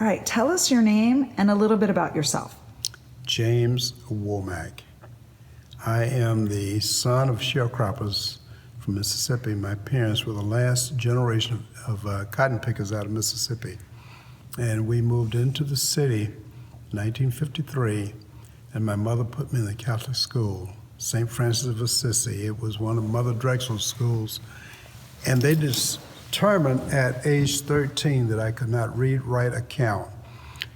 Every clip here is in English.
All right, tell us your name and a little bit about yourself. James Womack. I am the son of sharecroppers from Mississippi. My parents were the last generation of cotton pickers out of Mississippi. And we moved into the city in 1953, and my mother put me in the Catholic school, St. Francis of Assisi. It was one of Mother Drexel's schools. And they determined at age 13 that I could not read, write, or count.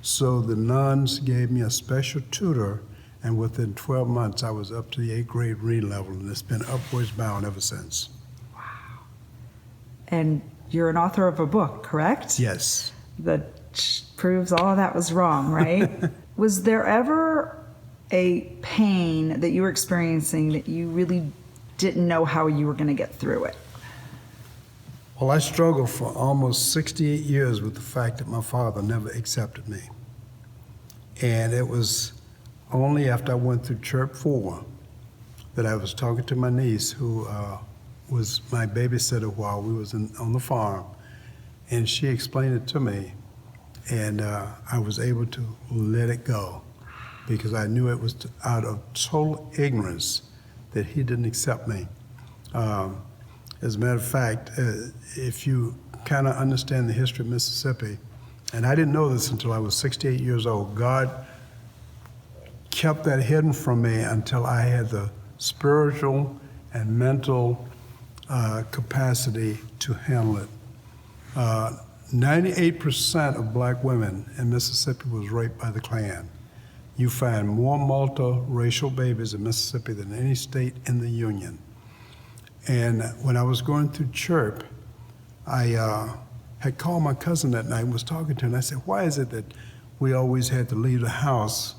So the nuns gave me a special tutor, and within 12 months I was up to the 8th grade reading level, and it's been upwards bound ever since. Wow. And you're an author of a book, correct? Yes. That proves all of that was wrong, right? Was there ever a pain that you were experiencing that you really didn't know how you were going to get through it? Well, I struggled for almost 68 years with the fact that my father never accepted me. And it was only after I went through Church 4 that I was talking to my niece, who was my babysitter while we was on the farm, and she explained it to me, and I was able to let it go because I knew it was out of total ignorance that he didn't accept me. As a matter of fact, if you kind of understand the history of Mississippi, and I didn't know this until I was 68 years old, God kept that hidden from me until I had the spiritual and mental capacity to handle it. 98% of black women in Mississippi was raped by the Klan. You find more multiracial babies in Mississippi than any state in the Union. And when I was going through CHIRP, I had called my cousin that night and was talking to her, and I said, why is it that we always had to leave the house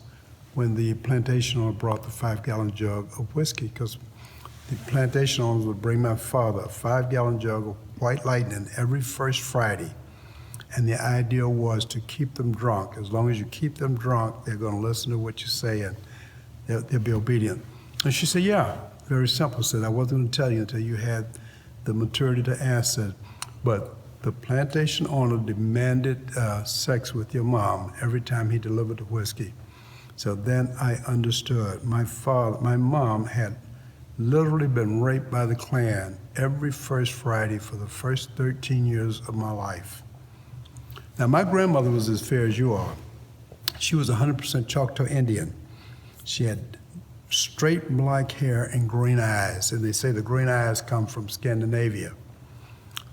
when the plantation owner brought the 5-gallon jug of whiskey? Because the plantation owners would bring my father a 5-gallon jug of White Lightning every first Friday. And the idea was to keep them drunk. As long as you keep them drunk, they're going to listen to what you say and they'll be obedient. And she said, yeah, very simple. Said, I wasn't going to tell you until you had the maturity to ask it. But the plantation owner demanded sex with your mom every time he delivered the whiskey. So then I understood. My mom had literally been raped by the Klan every first Friday for the first 13 years of my life. Now, my grandmother was as fair as you are. She was 100% Choctaw Indian. She had straight black hair and green eyes, and they say the green eyes come from Scandinavia.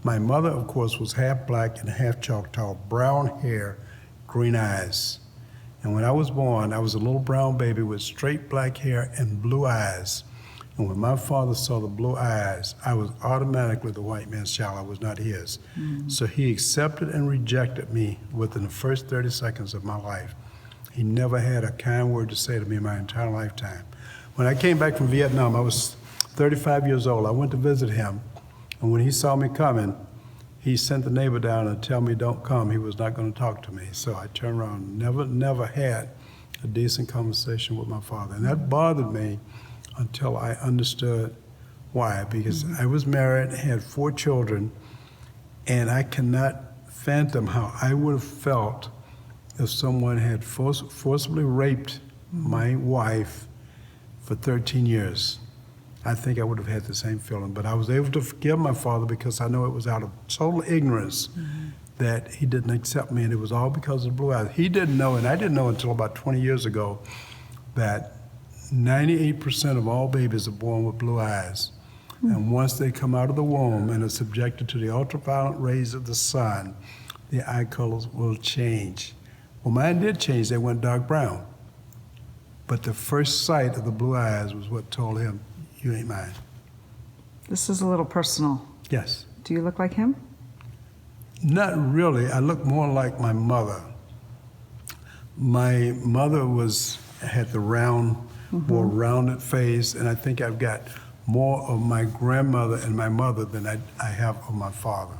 My mother, of course, was half black and half Choctaw, brown hair, green eyes. And when I was born, I was a little brown baby with straight black hair and blue eyes. And when my father saw the blue eyes, I was automatically the white man's child. I was not his. So he accepted and rejected me within the first 30 seconds of my life. He never had a kind word to say to me my entire lifetime. When I came back from Vietnam, I was 35 years old. I went to visit him, and when he saw me coming, he sent the neighbor down and tell me don't come. He was not going to talk to me. So I turned around, never had a decent conversation with my father. And that bothered me until I understood why. Because I was married, had 4 children, and I cannot fathom how I would have felt if someone had forcibly raped my wife for 13 years. I think I would have had the same feeling. But I was able to forgive my father because I know it was out of total ignorance that he didn't accept me, and it was all because of the blue eyes. He didn't know, and I didn't know until about 20 years ago, that 98% of all babies are born with blue eyes. And once they come out of the womb and are subjected to the ultraviolet rays of the sun, their eye colors will change. Well, mine did change. They went dark brown. But the first sight of the blue eyes was what told him, you ain't mine. This is a little personal. Yes. Do you look like him? Not really. I look more like my mother. My mother had the round, more rounded face, and I think I've got more of my grandmother and my mother than I have of my father.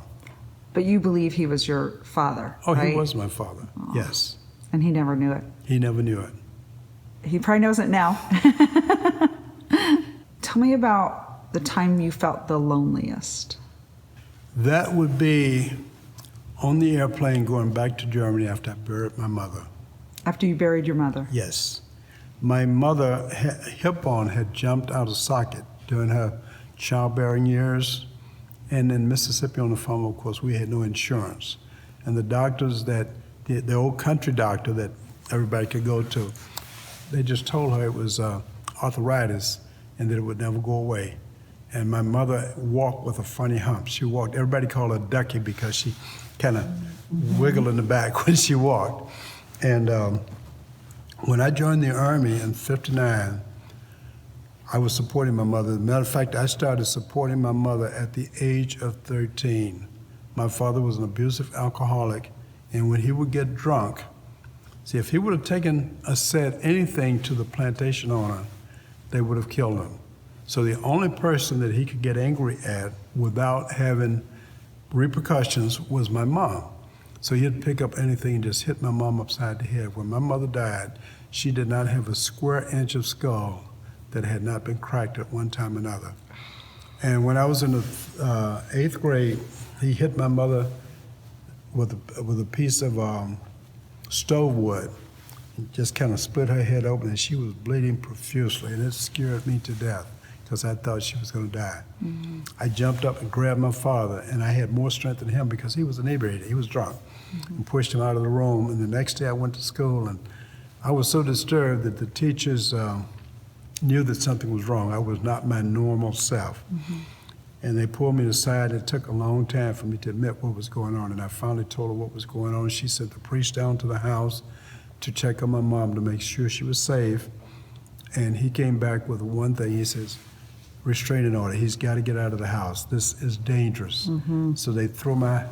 But you believe he was your father, Oh, right? He was my father, yes. And he never knew it. He never knew it. He probably knows it now. Tell me about the time you felt the loneliest. That would be on the airplane going back to Germany after I buried my mother. After you buried your mother? Yes. My mother, hip bone had jumped out of socket during her childbearing years. And in Mississippi on the farm, of course, we had no insurance. And the doctors the old country doctor that everybody could go to, they just told her it was arthritis and that it would never go away. And my mother walked with a funny hump. She walked, everybody called her Ducky because she kind of wiggled in the back when she walked. And when I joined the Army in '59, I was supporting my mother. As a matter of fact, I started supporting my mother at the age of 13. My father was an abusive alcoholic, and when he would get drunk, see, if he would have said anything to the plantation owner, they would have killed him. So the only person that he could get angry at without having repercussions was my mom. So he'd pick up anything and just hit my mom upside the head. When my mother died, she did not have a square inch of skull that had not been cracked at one time or another. And when I was in the 8th grade, he hit my mother with a piece of stove wood. Just kind of split her head open, and she was bleeding profusely, and it scared me to death because I thought she was going to die. Mm-hmm. I jumped up and grabbed my father, and I had more strength than him because he was inebriated. He was drunk, and pushed him out of the room. And the next day I went to school, and I was so disturbed that the teachers knew that something was wrong. I was not my normal self. Mm-hmm. And they pulled me aside. It took a long time for me to admit what was going on, and I finally told her what was going on. She sent the priest down to the house to check on my mom to make sure she was safe. And he came back with one thing. He says, restraining order. He's got to get out of the house. This is dangerous. Mm-hmm. So they threw my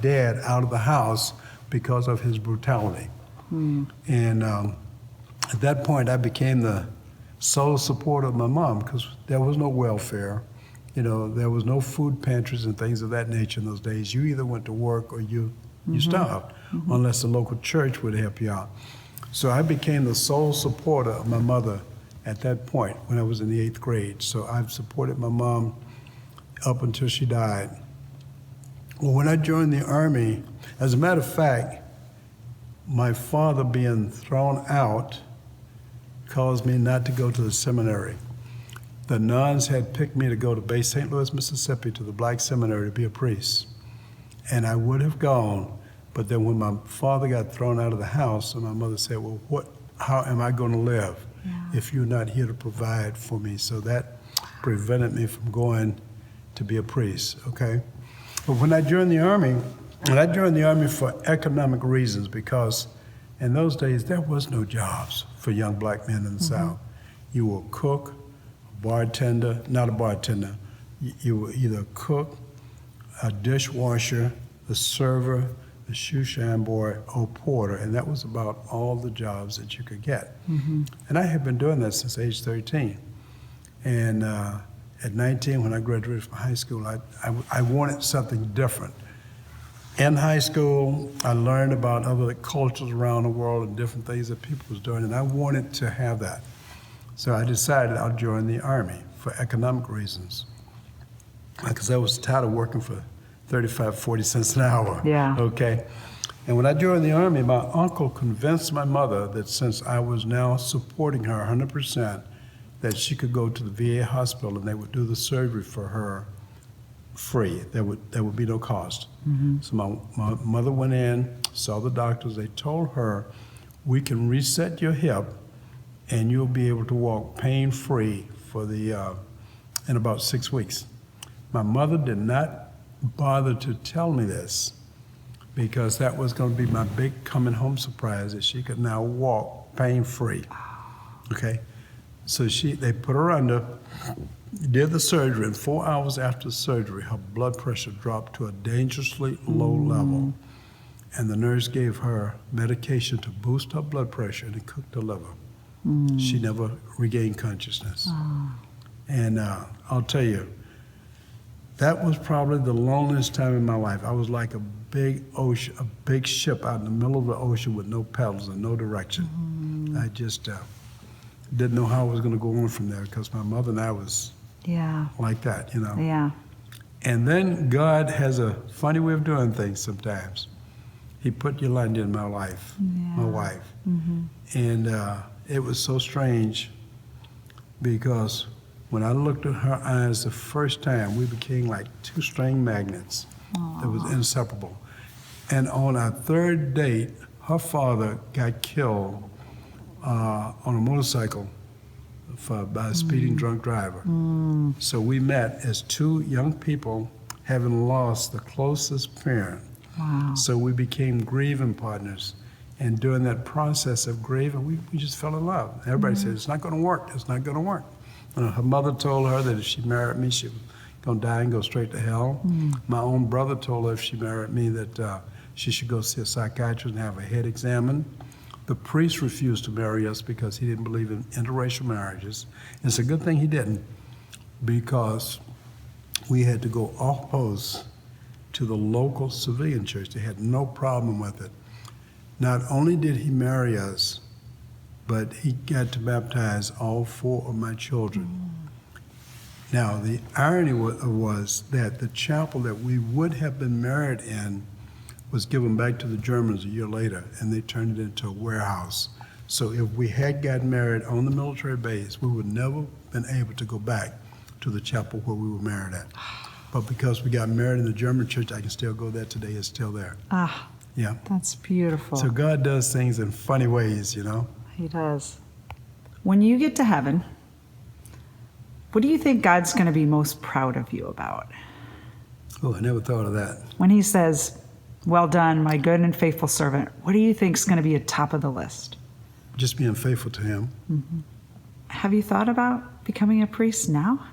dad out of the house because of his brutality. Mm. And at that point, I became the sole supporter of my mom because there was no welfare. You know, there was no food pantries and things of that nature in those days. You either went to work or you starved, unless the local church would help you out. So I became the sole supporter of my mother at that point when I was in the 8th grade. So I've supported my mom up until she died. Well, when I joined the Army, as a matter of fact, my father being thrown out caused me not to go to the seminary. The nuns had picked me to go to Bay St. Louis, Mississippi, to the black seminary to be a priest. And I would have gone, but then when my father got thrown out of the house, and my mother said, well, how am I going to live if you're not here to provide for me? So that prevented me from going to be a priest, okay? But when I joined the Army, and I joined the Army for economic reasons, because in those days, there was no jobs for young black men in the South. You were a cook, a bartender, not a bartender. You were either a cook, a dishwasher, a server, a shoe shine boy, or porter, and that was about all the jobs that you could get. Mm-hmm. And I had been doing that since age 13. And at 19, when I graduated from high school, I wanted something different. In high school, I learned about other cultures around the world and different things that people was doing, and I wanted to have that. So I decided I'll join the Army for economic reasons, because I was tired of working for 35, 40 cents an hour. Yeah. Okay. And when I joined the Army, my uncle convinced my mother that since I was now supporting her 100%, that she could go to the VA hospital and they would do the surgery for her free. There would be no cost. Mm-hmm. So my mother went in, saw the doctors. They told her, we can reset your hip and you'll be able to walk pain-free for in about 6 weeks. My mother did not bother to tell me this because that was going to be my big coming home surprise, that she could now walk pain-free. Okay? So they put her under, did the surgery, and 4 hours after the surgery, her blood pressure dropped to a dangerously low level. And the nurse gave her medication to boost her blood pressure, and it cooked her liver. She never regained consciousness. And I'll tell you, that was probably the loneliest time in my life. I was like a big ocean, a big ship out in the middle of the ocean with no paddles and no direction. I just didn't know how I was going to go on from there because my mother and I was like that, you know. Yeah. And then God has a funny way of doing things sometimes. He put Yolanda in my life, my wife. And it was so strange because when I looked at her eyes the first time, we became like two string magnets. That was inseparable. And on our third date, her father got killed on a motorcycle by a speeding drunk driver. So we met as two young people having lost the closest parent. Wow. So we became grieving partners. And during that process of grieving, we just fell in love. Everybody said, it's not going to work. It's not going to work. Her mother told her that if she married me, she was going to die and go straight to hell. My own brother told her if she married me that she should go see a psychiatrist and have her head examined. The priest refused to marry us because he didn't believe in interracial marriages. It's a good thing he didn't, because we had to go off post to the local civilian church. They had no problem with it. Not only did he marry us, but he got to baptize all 4 of my children. Now, the irony was that the chapel that we would have been married in was given back to the Germans a year later, and they turned it into a warehouse. So if we had gotten married on the military base, we would never been able to go back to the chapel where we were married at. But because we got married in the German church, I can still go there today. It's still there. Ah, yeah. That's beautiful. So God does things in funny ways, you know? He does. When you get to heaven, what do you think God's going to be most proud of you about? Oh, I never thought of that. When he says, well done, my good and faithful servant, what do you think is going to be at top of the list? Just being faithful to him. Have you thought about becoming a priest now?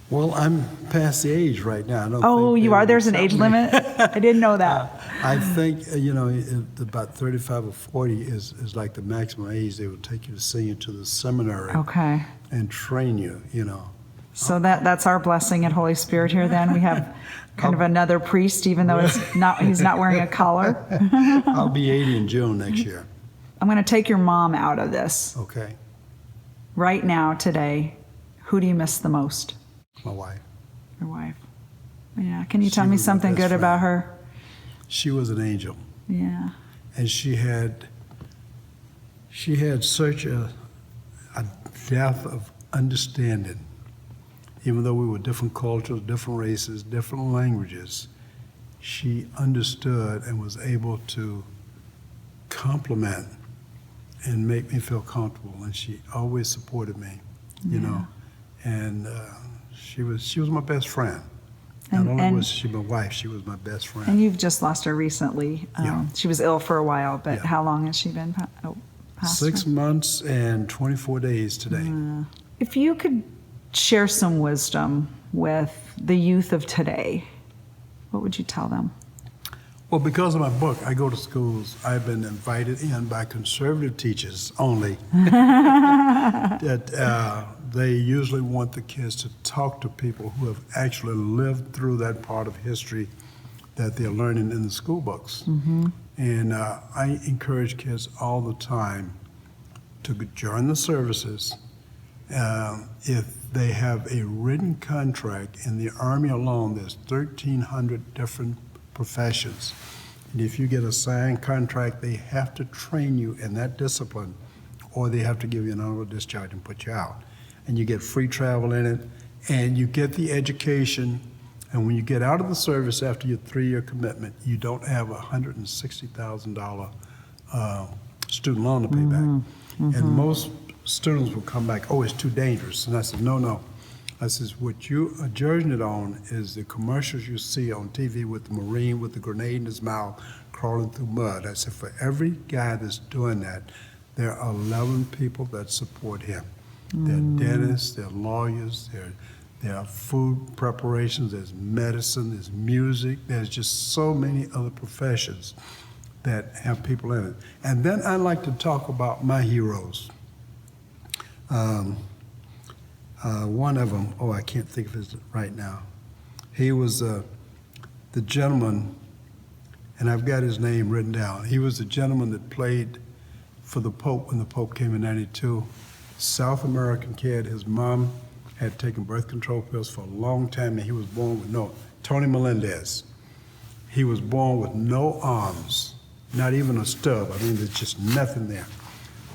Well, I'm past the age right now. I don't Oh, think you they are? would There's an accept age me. limit? I didn't know that. I think, about 35 or 40 is like the maximum age they would take you to send you to the seminary Okay. and train you, you know. So that's our blessing at Holy Spirit here then. We have kind of another priest, even though he's not wearing a collar. I'll be 80 in June next year. I'm going to take your mom out of this. Okay, Right now, today, who do you miss the most? my wife. Your wife. Yeah. Can you tell She me was my something best good about friend. her? She was an angel, Yeah. and she had such a depth of understanding. Even though we were different cultures, different races, different languages, she understood and was able to compliment and make me feel comfortable. And she always supported me, you know. And she was my best friend. Not only was she my wife, she was my best friend. And you've just lost her recently. Yeah. She was ill for a while, but Yeah. how long has she been passed? 6 months and 24 days today. If you could share some wisdom with the youth of today, what would you tell them? Well, because of my book, I go to schools. I've been invited in by conservative teachers only. That they usually want the kids to talk to people who have actually lived through that part of history that they're learning in the school books. And I encourage kids all the time to join the services. If they have a written contract in the Army alone, there's 1,300 different professions. And if you get a signed contract, they have to train you in that discipline, or they have to give you an honorable discharge and put you out. And you get free travel in it, and you get the education. And when you get out of the service after your 3-year commitment, you don't have a $160,000 student loan to pay back. And most students will come back, oh, it's too dangerous. And I said, no. I says, what you are judging it on is the commercials you see on TV with the Marine with the grenade in his mouth crawling through mud. I said, for every guy that's doing that, there are 11 people that support him. There are dentists, there are lawyers, there are food preparations, there's medicine, there's music, there's just so many other professions that have people in it. And then I like to talk about my heroes. One of them, I can't think of his right now. He was the gentleman, and I've got his name written down. He was the gentleman that played for the Pope when the Pope came in '92. South American kid. His mom had taken birth control pills for a long time, and he was born with Tony Melendez. He was born with no arms, not even a stub. I mean, there's just nothing there.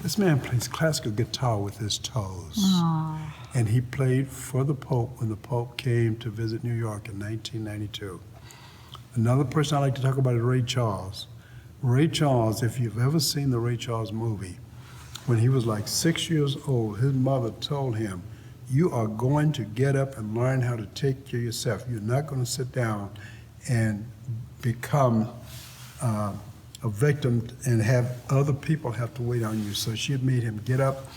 This man plays classical guitar with his toes. Aww. And he played for the Pope when the Pope came to visit New York in 1992. Another person I like to talk about is Ray Charles. Ray Charles, if you've ever seen the Ray Charles movie, when he was like 6 years old, his mother told him, "You are going to get up and learn how to take care of yourself. You're not going to sit down and become a victim and have other people have to wait on you." So she had made him get up,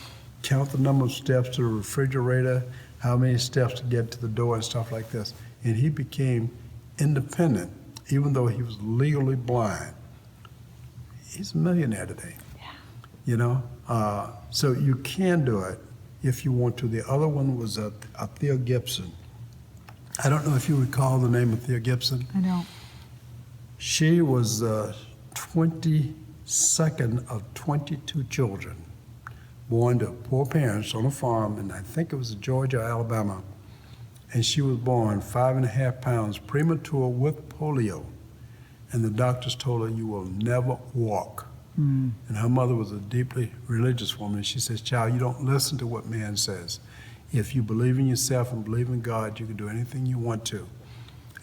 count the number of steps to the refrigerator, how many steps to get to the door and stuff like this. And he became independent, even though he was legally blind. He's a millionaire today. Yeah. You know? So you can do it if you want to. The other one was Thea Gibson. I don't know if you recall the name of Thea Gibson. I don't. She was 22nd of 22 children, born to poor parents on a farm, and I think it was Georgia or Alabama. And she was born 5.5 pounds premature with polio. And the doctors told her, "You will never walk." And her mother was a deeply religious woman. And she says, "Child, you don't listen to what man says. If you believe in yourself and believe in God, you can do anything you want to."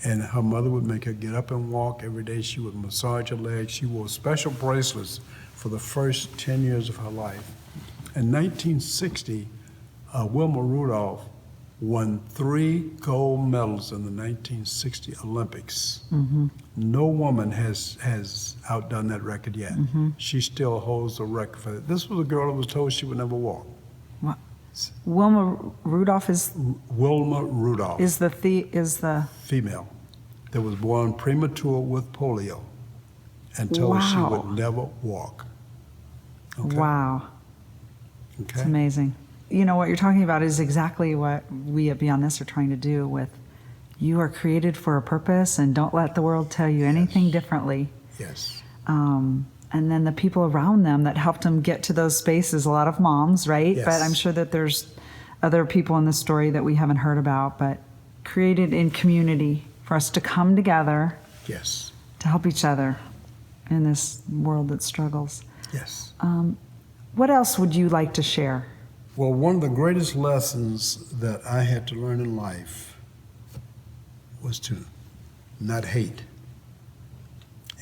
And her mother would make her get up and walk every day. She would massage her legs. She wore special bracelets for the first 10 years of her life. In 1960, Wilma Rudolph won 3 gold medals in the 1960 Olympics. No woman has outdone that record yet. She still holds the record for that. This was a girl who was told she would never walk. What? Wilma Rudolph is Wilma Rudolph. is the Female that was born premature with polio and told she Wow. would never walk. Okay? Wow. Okay. It's amazing. You know, what you're talking about is exactly what we at Beyond This are trying to do with you are created for a purpose, and don't let the world tell you anything differently. Yes. And then the people around them that helped them get to those spaces, a lot of moms, right? Yes. But I'm sure that there's other people in the story that we haven't heard about, but created in community for us to come together Yes. to help each other in this world that struggles. Yes. What else would you like to share? Well, one of the greatest lessons that I had to learn in life was to not hate.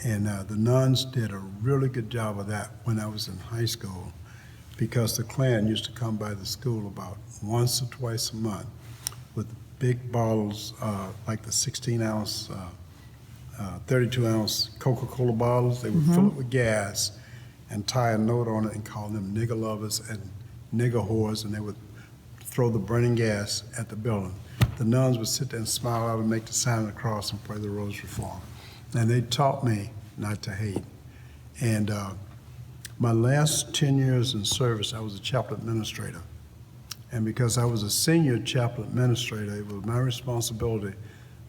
And the nuns did a really good job of that when I was in high school, because the Klan used to come by the school about once or twice a month with big bottles, like the 16-ounce, 32-ounce Coca-Cola bottles. They would fill it with gas and tie a note on it and call them nigger lovers and nigger whores, and they would throw the burning gas at the building. The nuns would sit there and smile out and make the sign of the cross and pray the rosary for them. And they taught me not to hate. And my last 10 years in service, I was a chaplain administrator. And because I was a senior chaplain administrator, it was my responsibility.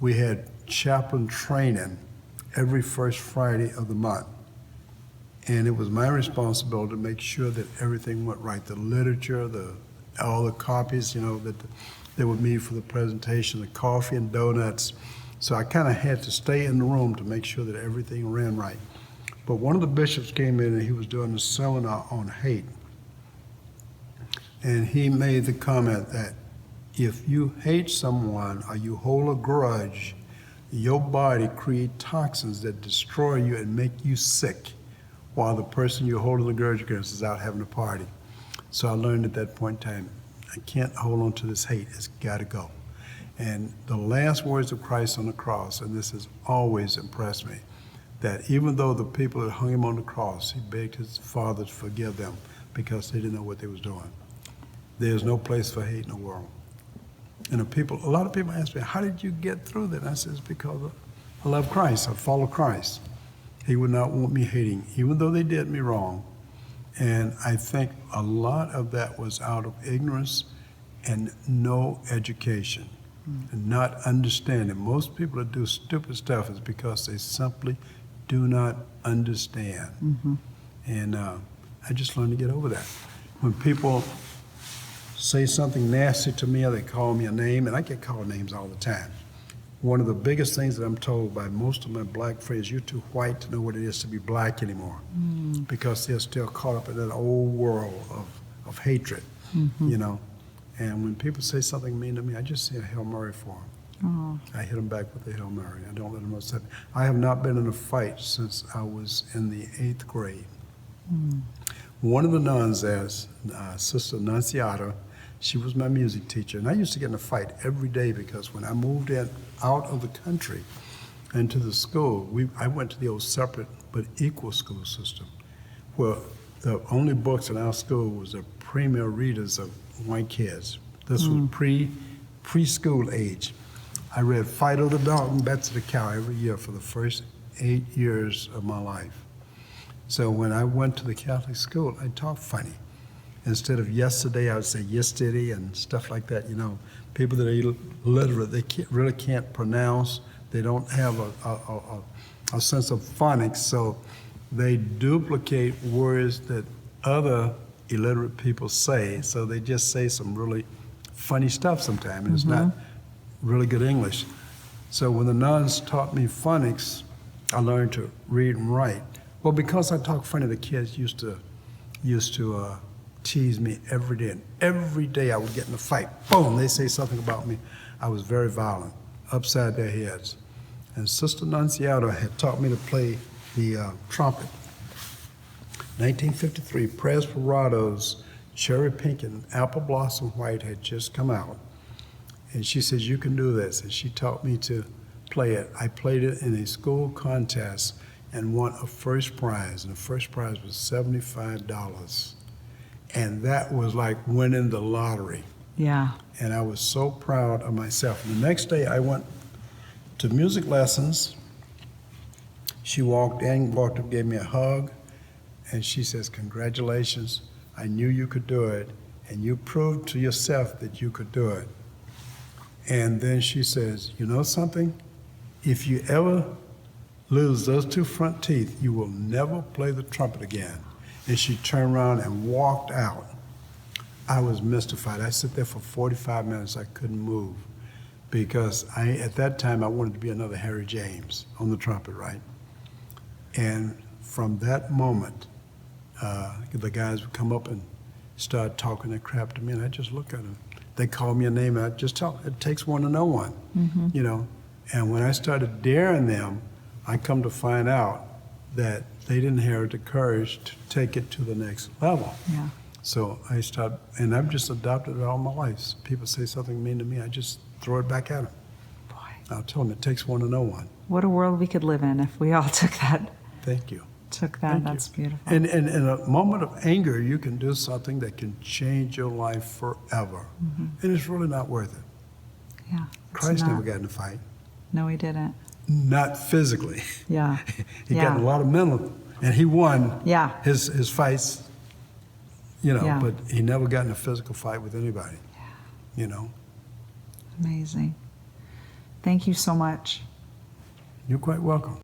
We had chaplain training every first Friday of the month. And it was my responsibility to make sure that everything went right. The literature, all the copies, you know, that they would need for the presentation, the coffee and donuts. So I kind of had to stay in the room to make sure that everything ran right. But one of the bishops came in and he was doing a seminar on hate. And he made the comment that if you hate someone or you hold a grudge, your body creates toxins that destroy you and make you sick, while the person you're holding the grudge against is out having a party. So I learned at that point in time, I can't hold on to this hate, it's gotta go. And the last words of Christ on the cross, and this has always impressed me, that even though the people that hung him on the cross, he begged his Father to forgive them because they didn't know what they was doing. There's no place for hate in the world. And a lot of people ask me, how did you get through that? And I said, it's because I love Christ, I follow Christ. He would not want me hating, even though they did me wrong. And I think a lot of that was out of ignorance and no education, and not understanding. Most people that do stupid stuff is because they simply do not understand. And I just learned to get over that. When people say something nasty to me or they call me a name, and I get called names all the time. One of the biggest things that I'm told by most of my black friends, you're too white to know what it is to be black anymore, because they're still caught up in that old world of hatred, you know. And when people say something mean to me, I just say a Hail Mary for them. Oh, I hit them back with a Hail Mary. I don't let them upset. I have not been in a fight since I was in the 8th grade. One of the nuns, as Sister Nunciata, she was my music teacher, and I used to get in a fight every day because when I moved out of the country into the school, I went to the old separate but equal school system, where the only books in our school was the premier readers of white kids. This was preschool age. I read Fido the Dog and Betsy the Cow every year for the first 8 years of my life. So when I went to the Catholic school, I talked funny. Instead of yesterday, I would say yesterday and stuff like that. You know, people that are illiterate, they really can't pronounce. They don't have a sense of phonics, so they duplicate words that other illiterate people say. So they just say some really funny stuff sometimes, and it's not really good English. So when the nuns taught me phonics, I learned to read and write. Well, because I talk funny, the kids used to tease me every day. And every day I would get in a fight. Boom, they say something about me. I was very violent, upside their heads. And Sister Nunciata had taught me to play the trumpet. 1953, Presperado's Cherry Pink and Apple Blossom White had just come out. And she says, you can do this. And she taught me to play it. I played it in a school contest and won a first prize. And the first prize was $75. And that was like winning the lottery. yeah. And I was so proud of myself. And the next day I went to music lessons. She walked up, gave me a hug, and she says, congratulations, I knew you could do it, and you proved to yourself that you could do it. And then she says, you know something? If you ever lose those 2 front teeth, you will never play the trumpet again. And she turned around and walked out. I was mystified. I sat there for 45 minutes. I couldn't move because at that time, I wanted to be another Harry James on the trumpet, right? And from that moment, the guys would come up and start talking their crap to me, and I just look at them. They call me a name, and I just tell them, it takes one to know one, you know? And when I started daring them, I come to find out that they didn't have the courage to take it to the next level. Yeah. So I started, and I've just adopted it all my life. People say something mean to me, I just throw it back at them. Boy, I'll tell them it takes one to know one. what a world we could live in if we all took that. Thank you. That's you. beautiful. And in a moment of anger, you can do something that can change your life forever. And it's really not worth it. Yeah. it's Christ not. never got in a fight. No, he didn't. Not physically. Yeah. He Yeah. got in a lot of mental, and he won Yeah. his fights, you know, Yeah. but he never got in a physical fight with anybody, you know. Amazing. Thank you so much. You're quite welcome.